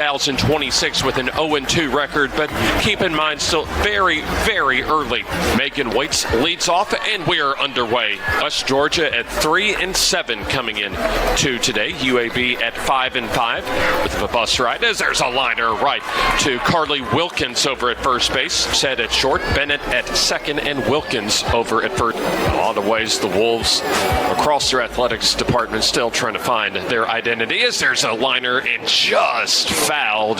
2026 with an 0-2 record, but keep in mind still very, very early. Megan Waits leads off, and we're underway. West Georgia at 3-7 coming in to today. UAB at 5-5 with the bus ride as there's a liner right to Carly Wilkins over at first base. Set at short, Bennett at second, and Wilkins over at first. In a lot of ways, the Wolves across their athletics department still trying to find their identity as there's a liner and just fouled.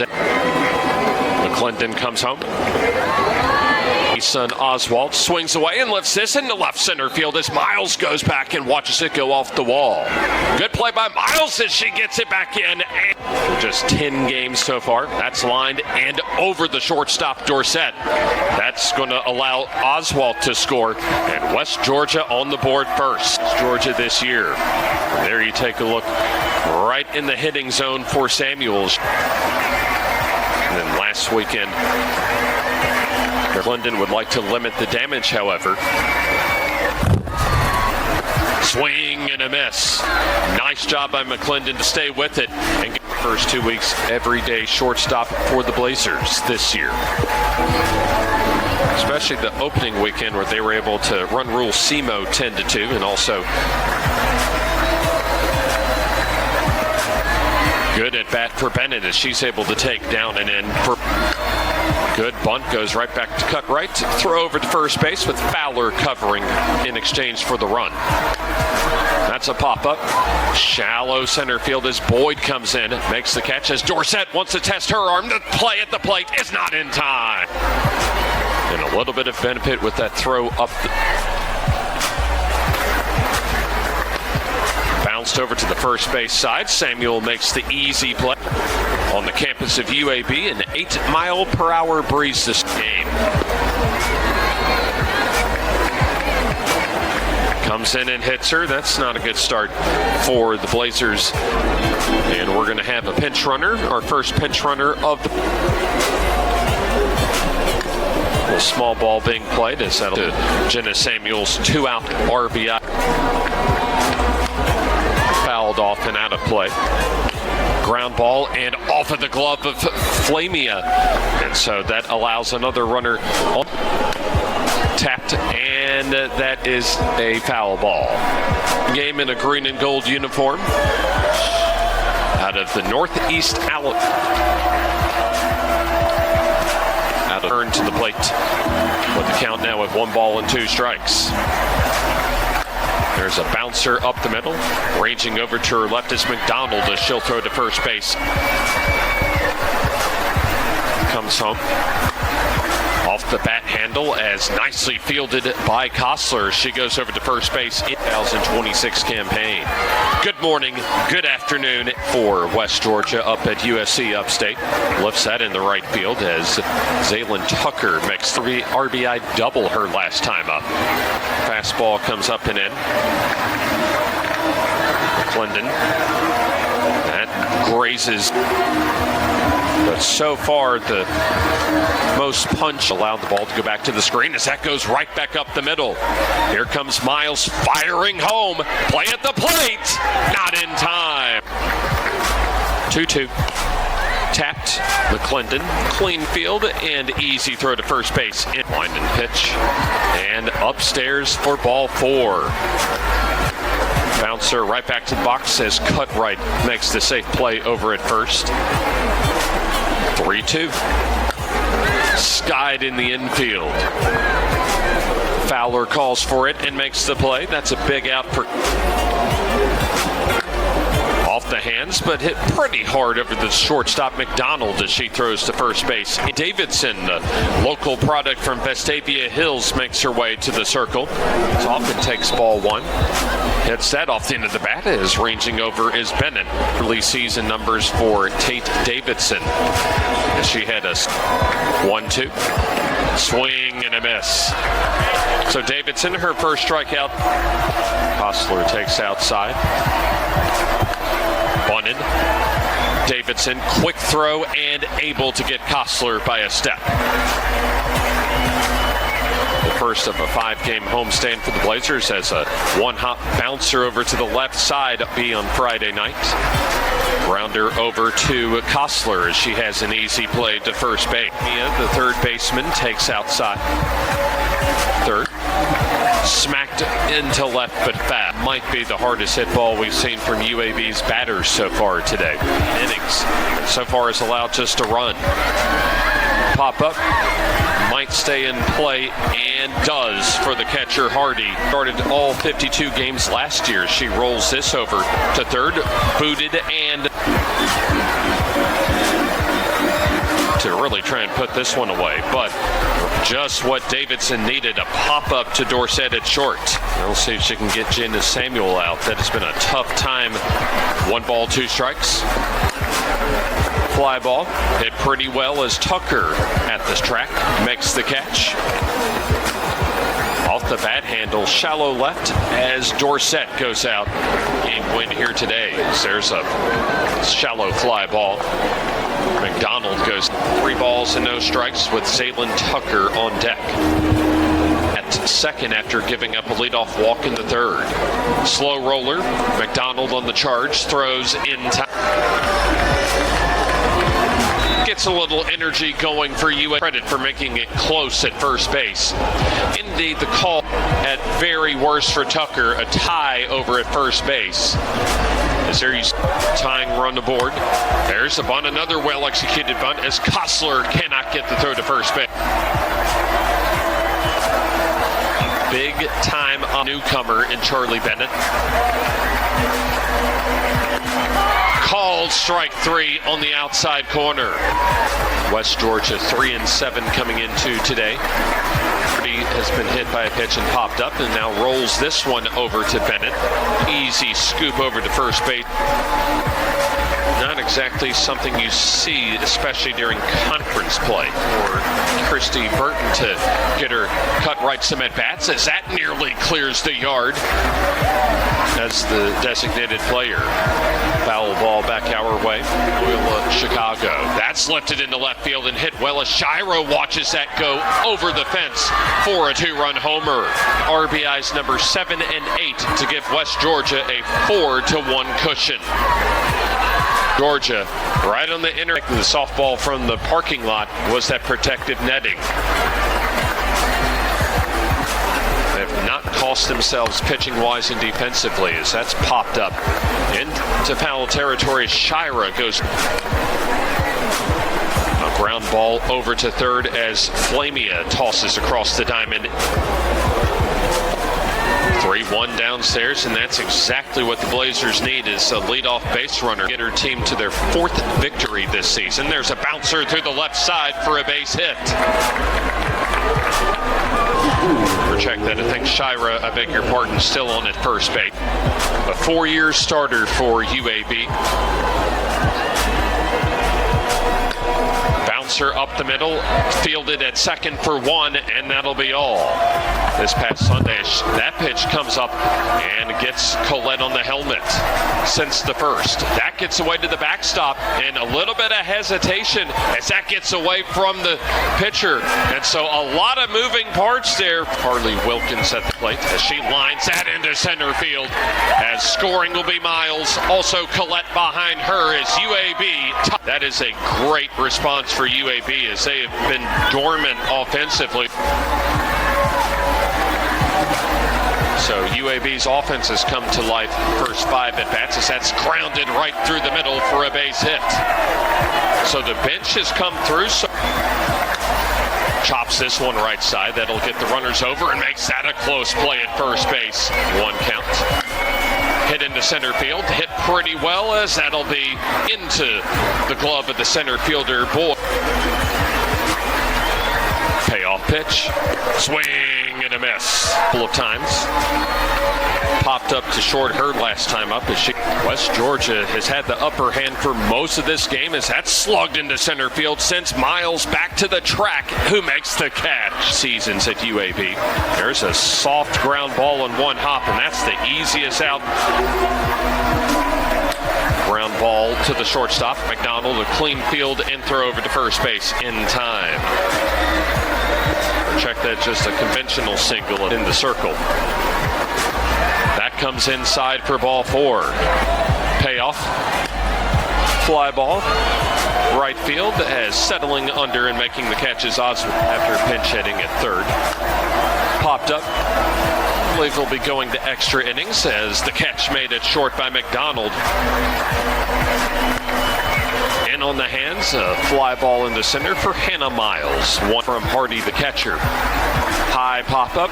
McClendon comes home. His son Oswald swings away and lifts this into left center field as Miles goes back and watches it go off the wall. Good play by Miles as she gets it back in. And just 10 games so far. That's lined and over the shortstop Dorsett. That's going to allow Oswald to score. And West Georgia on the board first. Georgia this year. There you take a look right in the hitting zone for Samuels. And then last weekend, London would like to limit the damage, however. Swing and a miss. Nice job by McClendon to stay with it and get the first 2 weeks everyday shortstop for the Blazers this year. Especially the opening weekend where they were able to run rule SEMO 10-2 and also good at bat for Bennett as she's able to take down and in for good bunt, goes right back to cut right, throw over to first base with Fowler covering in exchange for the run. That's a pop-up. Shallow center field as Boyd comes in, makes the catch as Dorsett wants to test her arm. The play at the plate is not in time. And a little bit of benefit with that throw up. Bounced over to the first base side. Samuel makes the easy play. On the campus of UAB, an 8-mile-per-hour breeze this game. Comes in and hits her. That's not a good start for the Blazers. And we're going to have a pinch runner, our first pinch runner of the small ball being played. As that'll to Jenna Samuels, 2-out RBI. Fouled off and out of play. Ground ball and off of the glove of Flamia. And so that allows another runner on. Tapped, and that is a foul ball. Game in a green and gold uniform out of the Northeast Out of turn to the plate. With the count now at 1-2 strikes. There's a bouncer up the middle. Ranging over to her left is McDonald as she'll throw to first base. Comes home. Off the bat handle as nicely fielded by Kostler. She goes over to first base in 2026 campaign. Good morning, good afternoon for West Georgia up at USC Upstate. Lifts that in the right field as Zaylin Tucker makes the RBI double her last time up. Fastball comes up and in. McClendon. That grazes. But so far, the most punch allowed the ball to go back to the screen as that goes right back up the middle. Here comes Miles firing home. Play at the plate. Not in time. 2-2. Tapped. McClendon. Clean field and easy throw to first base. In wind and pitch. And upstairs for ball 4. Bouncer right back to the box as Cutright makes the safe play over at first. 3-2. Skied in the infield. Fowler calls for it and makes the play. That's a big out for off the hands, but hit pretty hard over the shortstop McDonald as she throws to first base. Davidson, the local product from Vestavia Hills, makes her way to the circle. It often takes ball 1. Hits that off the end of the bat as ranging over is Bennett. Early season numbers for Tate Davidson. As she had a 1-2. Swing and a miss. So Davidson, her first strikeout. Kostler takes outside. Bunted. Davidson, quick throw and able to get Kostler by a step. The first of a 5-game homestand for the Blazers as a one-hop bouncer over to the left side be on Friday night. Grounder over to Kostler as she has an easy play to first base. Mia, the third baseman, takes outside. Third. Smacked into left but fat. Might be the hardest hit ball we've seen from UAB's batters so far today. Innings so far has allowed just a run. Pop up. Might stay in play and does for the catcher Hardy. Started all 52 games last year. She rolls this over to third. Booted and to really try and put this one away, but just what Davidson needed, a pop-up to Dorsett at short. We'll see if she can get Jana Samuel out. That has been a tough time. 1 ball, 2 strikes. Fly ball hit pretty well as Tucker at this track makes the catch. Off the bat handle, shallow left as Dorsett goes out. Game win here today. There's a shallow fly ball. McDonald goes 3 balls and no strikes with Zaylin Tucker on deck. At second after giving up a leadoff walk in the third. Slow roller, McDonald on the charge, throws in time. Gets a little energy going for UAB. Credit for making it close at first base. Indeed, the call at very worst for Tucker, a tie over at first base. As there he's tying run to board. There's a bunt, another well-executed bunt as Kostler cannot get the throw to first base. Big time newcomer in Charlie Bennett. Called strike 3 on the outside corner. West Georgia 3-7 coming into today. Has been hit by a pitch and popped up and now rolls this one over to Bennett. Easy scoop over to first base. Not exactly something you see, especially during conference play, for Christy Burton to get her cut right some at bats as that nearly clears the yard as the designated player. Foul ball back our way. Chicago. That's lifted into left field and hit well as Shira watches that go over the fence for a 2-run homer. RBIs number 7 and 8 to give West Georgia a 4-1 cushion. Georgia, right on the inner. The softball from the parking lot was that protective netting. They have not cost themselves pitching-wise and defensively as that's popped up into foul territory. Shira goes a ground ball over to third as Flamia tosses across the diamond. 3-1 downstairs, and that's exactly what the Blazers need is a leadoff base runner. Get her team to their 4th victory this season. There's a bouncer through the left side for a base hit. Check that. I think Shira, I beg your pardon, still on at first base. A 4-year starter for UAB. Bouncer up the middle, fielded at second for 1, and that'll be all. This past Sunday, that pitch comes up and gets Collette on the helmet since the first. That gets away to the backstop, and a little bit of hesitation as that gets away from the pitcher. And so a lot of moving parts there. Harley Wilkins at the plate as she lines that into center field. As scoring will be Miles. Also Collette behind her as UAB. That is a great response for UAB as they have been dormant offensively. So UAB's offense has come to life. First 5 at bats as that's grounded right through the middle for a base hit. So the bench has come through. So chops this one right side. That'll get the runners over and makes that a close play at first base. 1 count. Hit into center field. Hit pretty well as that'll be into the glove of the center fielder Boyd. Payoff pitch. Swing and a miss. Couple of times. Popped up to short her last time up as West Georgia has had the upper hand for most of this game as that's slugged into center field, sends Miles back to the track, who makes the catch. Seasons at UAB. There's a soft ground ball in 1 hop, and that's the easiest out. Ground ball to the shortstop. McDonald, a clean field and throw over to first base in time. Check that, just a conventional single in the circle. That comes inside for ball 4. Payoff. Fly ball. Right field as settling under and making the catch is Oswald after pinch hitting at third. Popped up. I believe he'll be going to extra innings as the catch made it short by McDonald. In on the hands, a fly ball in the center for Hannah Miles. One from Hardy, the catcher. High pop up.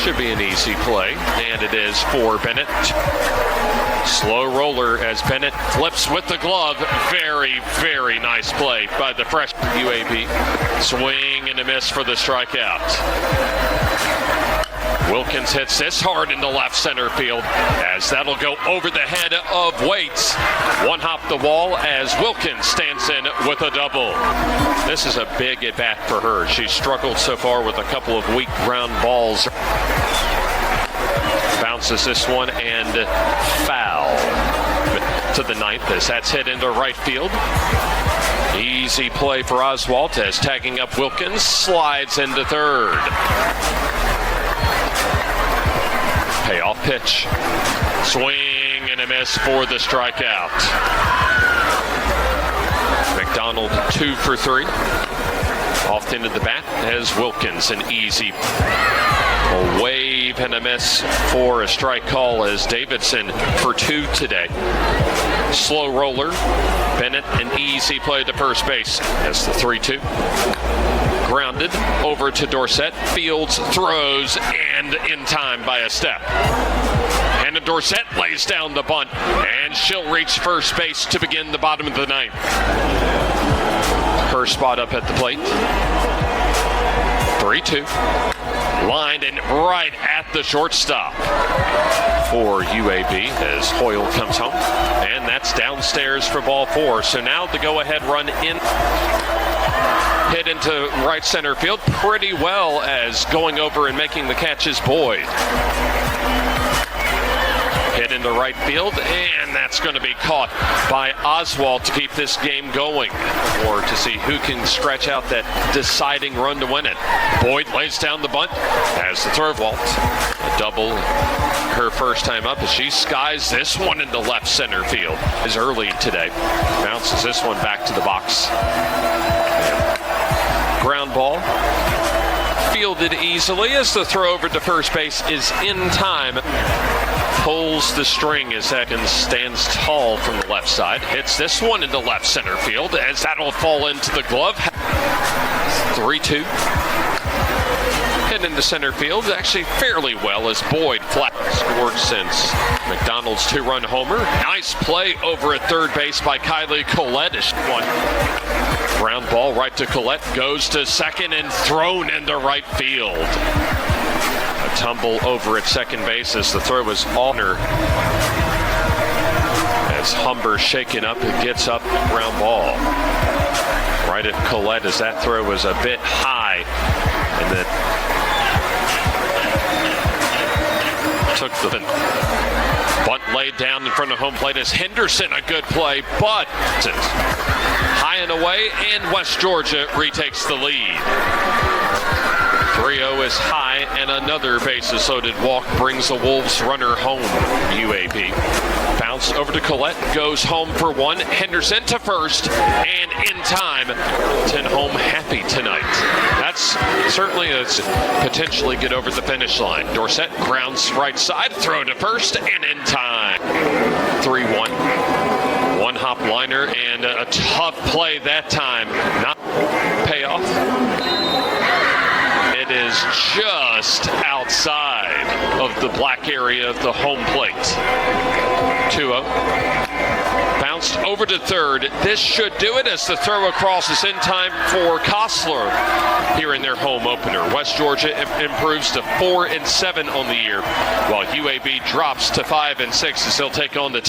Should be an easy play, and it is for Bennett. Slow roller as Bennett flips with the glove. Very, very nice play by the fresh UAB. Swing and a miss for the strikeout. Wilkins hits this hard into left center field as that'll go over the head of Waits. One hop the wall as Wilkins stands in with a double. This is a big at bat for her. She's struggled so far with a couple of weak ground balls. Bounces this one and foul to the ninth as that's hit into right field. Easy play for Oswald as tagging up Wilkins slides into third. Payoff pitch. Swing and a miss for the strikeout. McDonald 2 for 3. Off into the bat as Wilkins, an easy wave and a miss for a strike call as Davidson for 2 today. Slow roller. Bennett, an easy play to first base as the 3-2. Grounded over to Dorsett. Fields throws and in time by a step. And Dorsett lays down the bunt and she'll reach first base to begin the bottom of the ninth. Her spot up at the plate. 3-2. Lined and right at the shortstop for UAB as Hoyle comes home. And that's downstairs for ball 4. So now the go-ahead run in. Hit into right center field pretty well as going over and making the catch is Boyd. Hit into right field, and that's going to be caught by Oswald to keep this game going, or to see who can scratch out that deciding run to win it. Boyd lays down the bunt as the throw vault. A double her first time up as she skies this one into left center field. Is early today. Bounces this one back to the box. Ground ball. Fielded easily as the throw over to first base is in time. Pulls the string as Atkins stands tall from the left side. Hits this one into left center field as that'll fall into the glove. 3-2. Hit into center field actually fairly well as Boyd flat scored since McDonald's 2-run homer. Nice play over at third base by Kylie Collette. One ground ball right to Collette, goes to second and thrown into right field. A tumble over at second base as the throw was on her. As Humber shaken up and gets up, ground ball. Right at Collette as that throw was a bit high. And then took the bunt laid down in front of home plate as Henderson, a good play, but high and away, and West Georgia retakes the lead. 3-0 is high, and another bases-loaded walk brings the Wolves runner home. UAB bounce over to Collette, goes home for one. Henderson to first, and in time. 10 home happy tonight. That's certainly a potentially get over the finish line. Dorsett grounds right side, throw to first, and in time. 3-1. One hop liner and a tough play that time. Not payoff. It is just outside of the black area of the home plate. 2-0. Bounced over to third. This should do it as the throw across is in time for Kostler here in their home opener. West Georgia improves to 4-7 on the year, while UAB drops to 5-6 as they'll take on the